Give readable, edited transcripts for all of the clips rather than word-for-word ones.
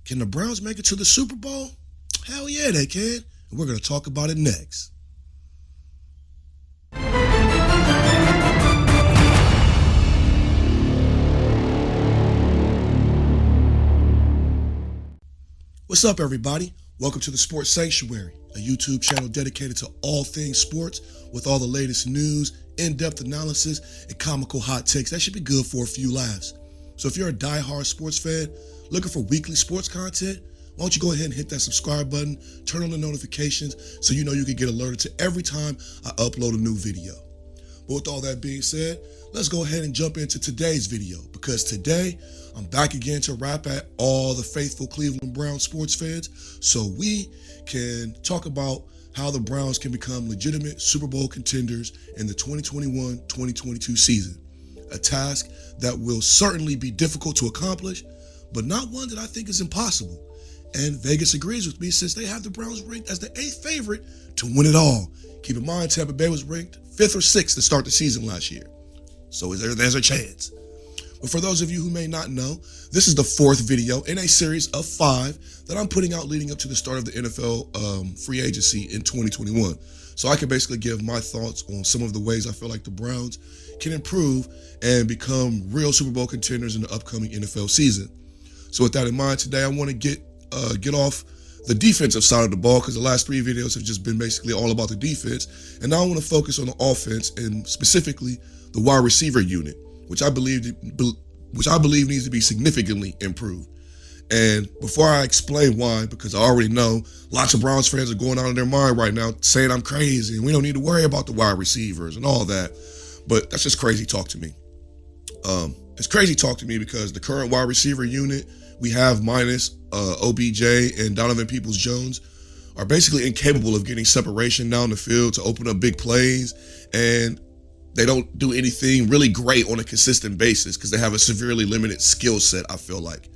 Can the Browns make it to the Super Bowl? Hell yeah, they can. And we're going to talk about it next. What's up, everybody? Welcome to the Sports Sanctuary, a YouTube channel dedicated to all things sports with all the latest news, in-depth analysis, and comical hot takes that should be good for a few laughs. So if you're a die-hard sports fan looking for weekly sports content, why don't you go ahead and hit that subscribe button, turn on the notifications so you know you can get alerted to every time I upload a new video. But with all that being said, let's go ahead and jump into today's video, because today I'm back again to rap at all the faithful Cleveland Browns sports fans so we can talk about how the Browns can become legitimate Super Bowl contenders in the 2021-2022 season. A task that will certainly be difficult to accomplish, but not one that I think is impossible. And Vegas agrees with me since they have the Browns ranked as the 8th favorite to win it all. Keep in mind, Tampa Bay was ranked 5th or 6th to start the season last year. So there's a chance. But for those of you who may not know, this is the 4th video in a series of 5 that I'm putting out leading up to the start of the NFL free agency in 2021. So I can basically give my thoughts on some of the ways I feel like the Browns can improve and become real Super Bowl contenders in the upcoming NFL season. So with that in mind, today I want to get off the defensive side of the ball, because the last 3 videos have just been basically all about the defense. And now I want to focus on the offense, and specifically the wide receiver unit, which I believe needs to be significantly improved. And before I explain why, because I already know lots of Browns fans are going out of their mind right now saying I'm crazy and we don't need to worry about the wide receivers and all that. But that's just crazy talk to me. It's crazy talk to me because the current wide receiver unit we have minus OBJ and Donovan Peoples-Jones are basically incapable of getting separation down the field to open up big plays, and they don't do anything really great on a consistent basis because they have a severely limited skill set, I feel like.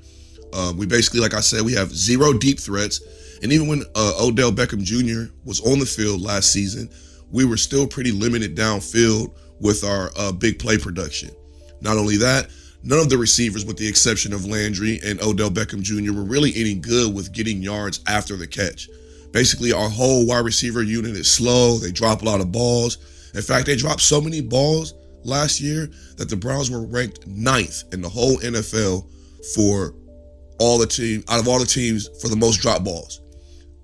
We basically, like I said, we have 0 deep threats, and even when Odell Beckham Jr. was on the field last season, we were still pretty limited downfield with our big play production. Not only that, none of the receivers, with the exception of Landry and Odell Beckham Jr., were really any good with getting yards after the catch. Basically, our whole wide receiver unit is slow. They drop a lot of balls. In fact, they dropped so many balls last year that the Browns were ranked 9th in the whole NFL for all the teams, out of all the teams, for the most drop balls.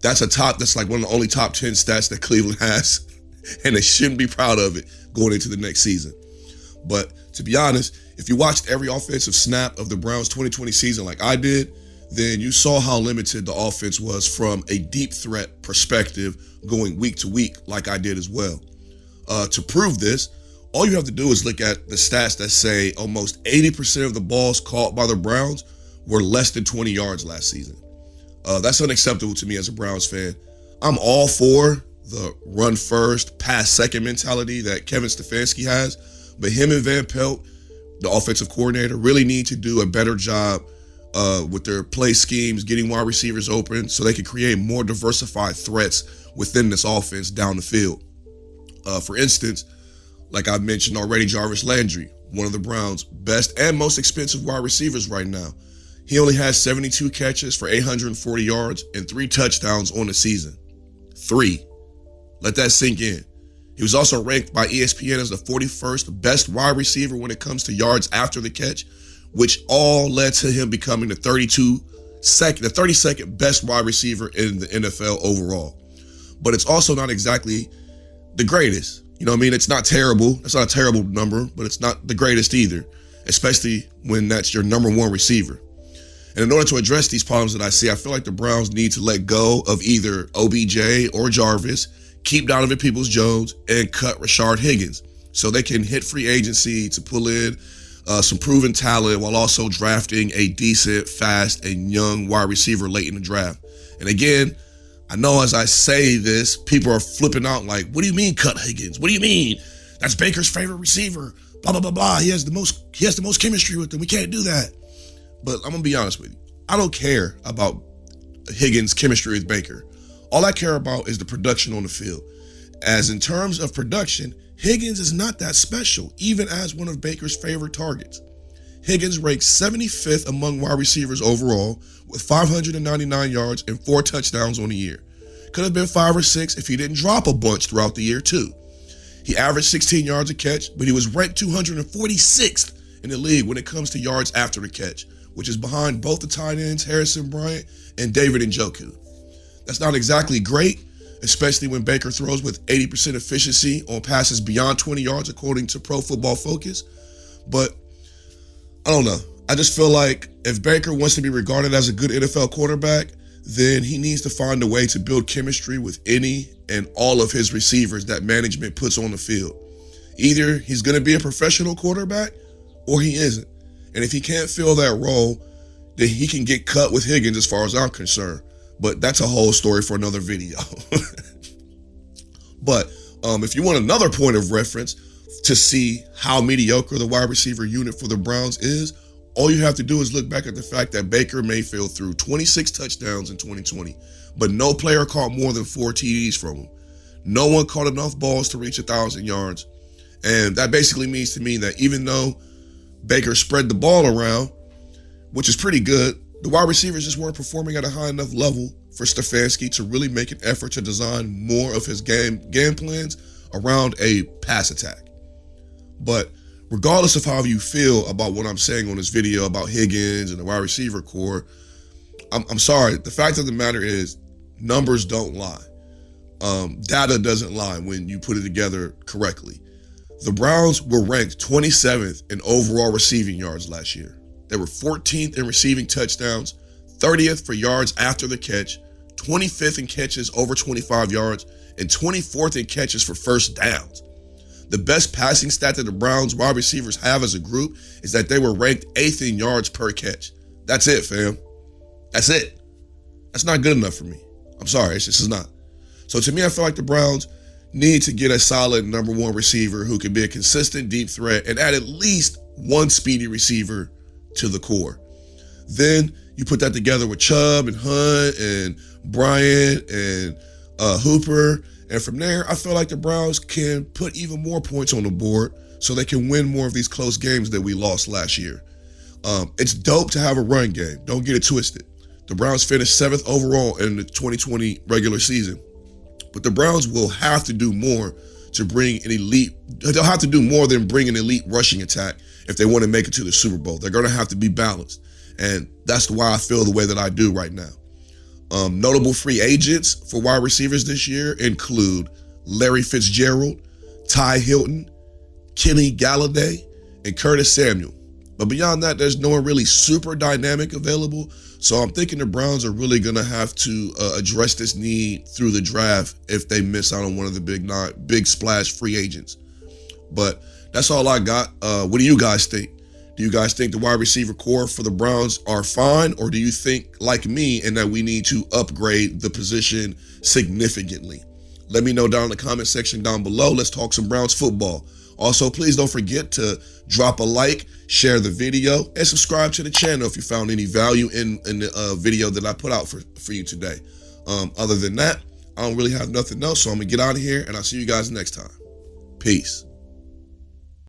That's like one of the only top 10 stats that Cleveland has, and they shouldn't be proud of it going into the next season. But to be honest, if you watched every offensive snap of the Browns 2020 season like I did, then you saw how limited the offense was from a deep threat perspective going week to week like I did as well. To prove this, all you have to do is look at the stats that say almost 80% of the balls caught by the Browns were less than 20 yards last season. That's unacceptable to me as a Browns fan. I'm all for the run first, pass second mentality that Kevin Stefanski has, but him and Van Pelt, the offensive coordinator, really need to do a better job with their play schemes, getting wide receivers open so they can create more diversified threats within this offense down the field. For instance, like I mentioned already, Jarvis Landry, one of the Browns' best and most expensive wide receivers right now. He only has 72 catches for 840 yards and 3 touchdowns on the season. 3. Let that sink in. He was also ranked by ESPN as the 41st best wide receiver when it comes to yards after the catch, which all led to him becoming the 32nd best wide receiver in the NFL overall. But it's also not exactly the greatest. You know what I mean? It's not terrible. It's not a terrible number, but it's not the greatest either, especially when that's your number 1 receiver. And in order to address these problems that I see, I feel like the Browns need to let go of either OBJ or Jarvis, keep Donovan Peoples-Jones, and cut Rashard Higgins so they can hit free agency to pull in some proven talent while also drafting a decent, fast, and young wide receiver late in the draft. And again, I know as I say this, people are flipping out like, what do you mean cut Higgins? What do you mean? That's Baker's favorite receiver. Blah, blah, blah, blah. He has the most chemistry with him. We can't do that. But I'm going to be honest with you. I don't care about Higgins' chemistry with Baker. All I care about is the production on the field. As in terms of production, Higgins is not that special, even as one of Baker's favorite targets. Higgins ranked 75th among wide receivers overall with 599 yards and 4 touchdowns on the year. Could have been 5 or 6 if he didn't drop a bunch throughout the year too. He averaged 16 yards a catch, but he was ranked 246th in the league when it comes to yards after the catch, which is behind both the tight ends, Harrison Bryant and David Njoku. That's not exactly great, especially when Baker throws with 80% efficiency on passes beyond 20 yards, according to Pro Football Focus. But I don't know. I just feel like if Baker wants to be regarded as a good NFL quarterback, then he needs to find a way to build chemistry with any and all of his receivers that management puts on the field. Either he's going to be a professional quarterback or he isn't. And if he can't fill that role, then he can get cut with Higgins as far as I'm concerned. But that's a whole story for another video. But if you want another point of reference to see how mediocre the wide receiver unit for the Browns is, all you have to do is look back at the fact that Baker Mayfield threw 26 touchdowns in 2020, but no player caught more than 4 TDs from him. No one caught enough balls to reach 1,000 yards. And that basically means to me that even though Baker spread the ball around, which is pretty good, the wide receivers just weren't performing at a high enough level for Stefanski to really make an effort to design more of his game plans around a pass attack. But regardless of how you feel about what I'm saying on this video about Higgins and the wide receiver core, I'm sorry. The fact of the matter is numbers don't lie. Data doesn't lie when you put it together correctly. The Browns were ranked 27th in overall receiving yards last year. They were 14th in receiving touchdowns, 30th for yards after the catch, 25th in catches over 25 yards, and 24th in catches for first downs. The best passing stat that the Browns wide receivers have as a group is that they were ranked 8th in yards per catch. That's it, fam. That's it. That's not good enough for me. I'm sorry, it's just not. So to me, I feel like the Browns need to get a solid number 1 receiver who can be a consistent deep threat and add at least one speedy receiver to the core. Then you put that together with Chubb and Hunt and Bryant and Hooper. And from there, I feel like the Browns can put even more points on the board so they can win more of these close games that we lost last year. It's dope to have a run game. Don't get it twisted. The Browns finished 7th overall in the 2020 regular season. But the Browns will have to do more to bring an elite. They'll have to do more than bring an elite rushing attack if they want to make it to the Super Bowl. They're going to have to be balanced. And that's why I feel the way that I do right now. Notable free agents for wide receivers this year include Larry Fitzgerald, Ty Hilton, Kenny Galladay, and Curtis Samuel. But beyond that, there's no one really super dynamic available. So I'm thinking the Browns are really going to have to address this need through the draft if they miss out on one of the big splash free agents. But that's all I got. What do you guys think? Do you guys think the wide receiver core for the Browns are fine? Or do you think, like me, and that we need to upgrade the position significantly? Let me know down in the comment section down below. Let's talk some Browns football. Also, please don't forget to drop a like, share the video, and subscribe to the channel if you found any value in the video that I put out for you today. Other than that, I don't really have nothing else, so I'm going to get out of here, and I'll see you guys next time. Peace.